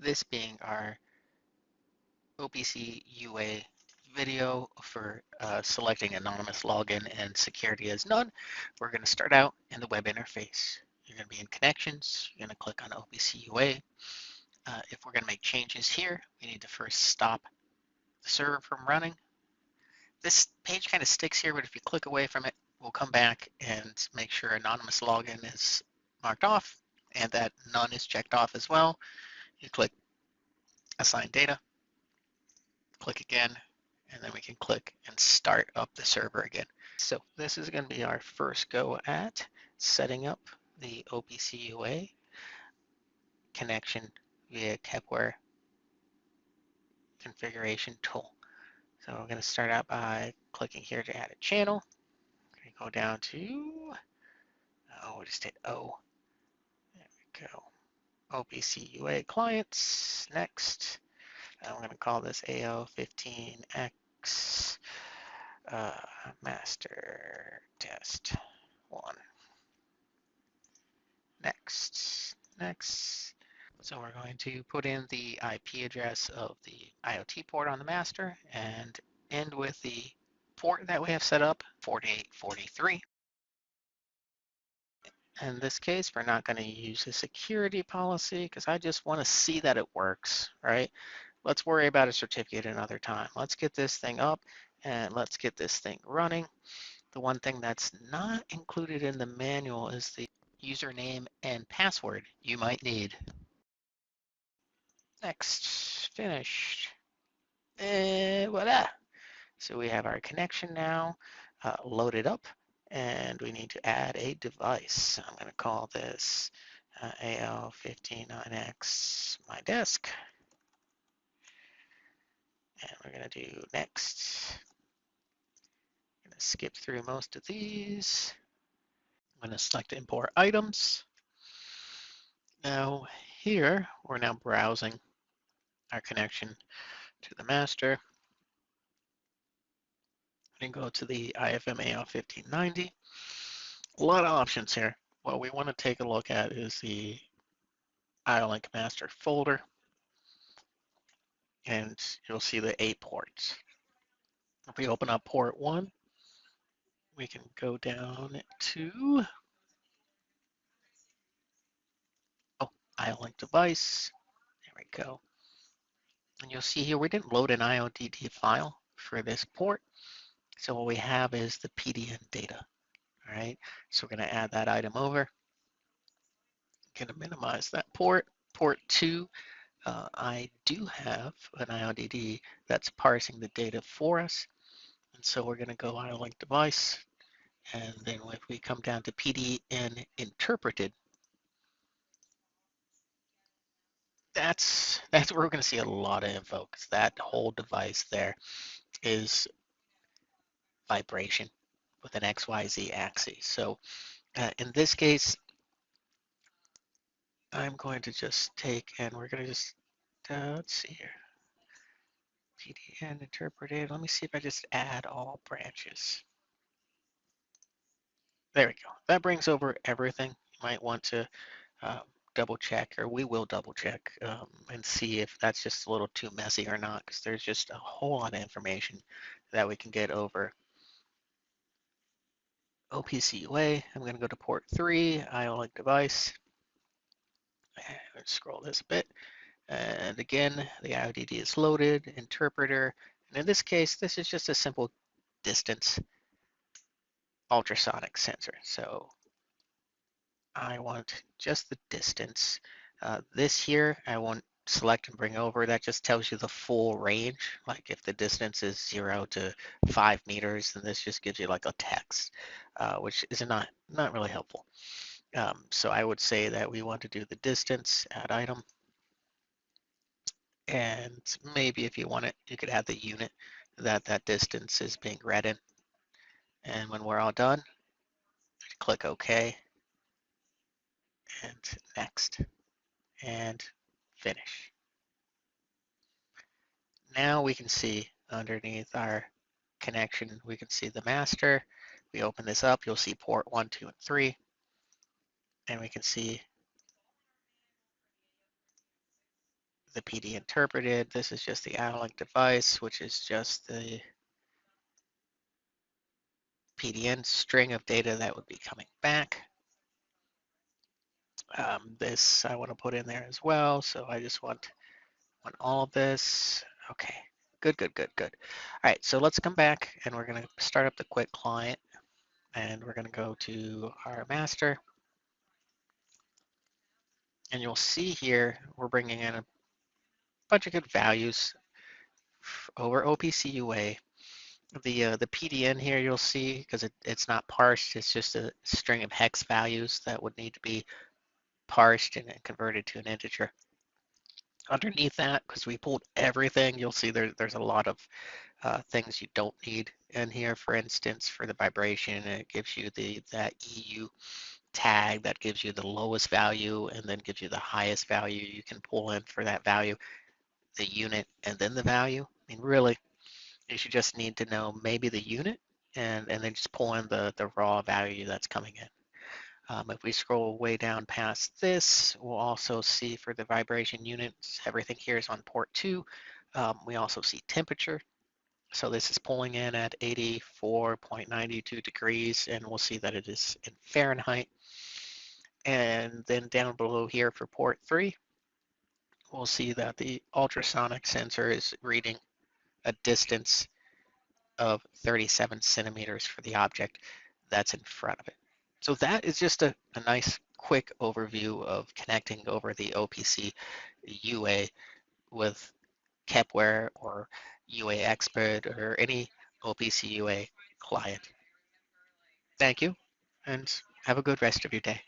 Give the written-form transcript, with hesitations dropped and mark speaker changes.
Speaker 1: This being our OPC UA video for selecting anonymous login and security as none. We're going to start out in the web interface. You're going to be in connections. You're going to click on OPC UA. If we're going to make changes here, we need to first stop the server from running. This page kind of sticks here, but if you click away from it, we'll come back and make sure anonymous login is marked off and that none is checked off as well. You click assign data, click again, and then we can click and start up the server again. So this is going to be our first go at setting up the OPC UA connection via Kepware configuration tool. So we're going to start out by clicking here to add a channel. We're going to go down to, we just hit O. There we go. OPC UA clients. Next. I'm going to call this AL159x master test 1. Next. So we're going to put in the IP address of the IoT port on the master and end with the port that we have set up, 4843. In this case, we're not going to use a security policy because I just want to see that it works, right? Let's worry about a certificate another time. Let's get this thing up and let's get this thing running. The one thing that's not included in the manual is the username and password you might need. Next, finished. And voila. So we have our connection now loaded up, and we need to add a device. I'm going to call this AL159x my desk. And we're going to do next. I'm going to skip through most of these. I'm going to select import items. Now here, we're now browsing our connection to the master. And go to the IFM AL15990. A lot of options here. What we want to take a look at is the IO-Link master folder, and you'll see the 8 ports. If we open up port 1, we can go down to IO-Link device. There we go. And you'll see here we didn't load an IODD file for this port. So what we have is the PDN data. All right. So we're going to add that item over. Going to minimize that port. Port 2, I do have an IODD that's parsing the data for us. And so we're going to go IO-Link device. And then if we come down to PDN interpreted, that's where we're going to see a lot of info, because that whole device there is vibration with an XYZ axis. So in this case, I'm going to just take, and we're going to just, let's see here, PDN interpreted. Let me see if I just add all branches. There we go. That brings over everything. You might want to double check, or we will double check and see if that's just a little too messy or not, because there's just a whole lot of information that we can get over OPC UA. I'm going to go to port 3, IO-Link device. Let's scroll this a bit. And again, the IODD is loaded, interpreter. And in this case, this is just a simple distance ultrasonic sensor. So I want just the distance. This here, I won't select and bring over. That just tells you the full range. Like if the distance is 0 to 5 meters, then this just gives you like a text, which is not really helpful. So I would say that we want to do the distance, add item. And maybe if you want it, you could add the unit that distance is being read in. And when we're all done, click OK. And next. And finish. Now we can see underneath our connection, we can see the master. We open this up, you'll see port 1, 2, and 3. And we can see the PD interpreted. This is just the analog device, which is just the PDN string of data that would be coming back. This I want to put in there as well. So I just want all of this. Okay, good, good, good, good. All right, so let's come back and we're going to start up the quick client and we're going to go to our master. And you'll see here, we're bringing in a bunch of good values over OPC UA. The PDN here you'll see, because it's not parsed, it's just a string of hex values that would need to be parsed and converted to an integer. Underneath that, because we pulled everything, you'll see there's a lot of things you don't need in here. For instance, for the vibration, it gives you that EU tag that gives you the lowest value and then gives you the highest value you can pull in for that value, the unit, and then the value. I mean, really, you should just need to know maybe the unit and then just pull in the raw value that's coming in. If we scroll way down past this, we'll also see for the vibration units, everything here is on port 2. We also see temperature. So this is pulling in at 84.92 degrees, and we'll see that it is in Fahrenheit. And then down below here for port 3, we'll see that the ultrasonic sensor is reading a distance of 37 centimeters for the object that's in front of it. So that is just a nice quick overview of connecting over the OPC UA with Kepware or UA Expert or any OPC UA client. Thank you, and have a good rest of your day.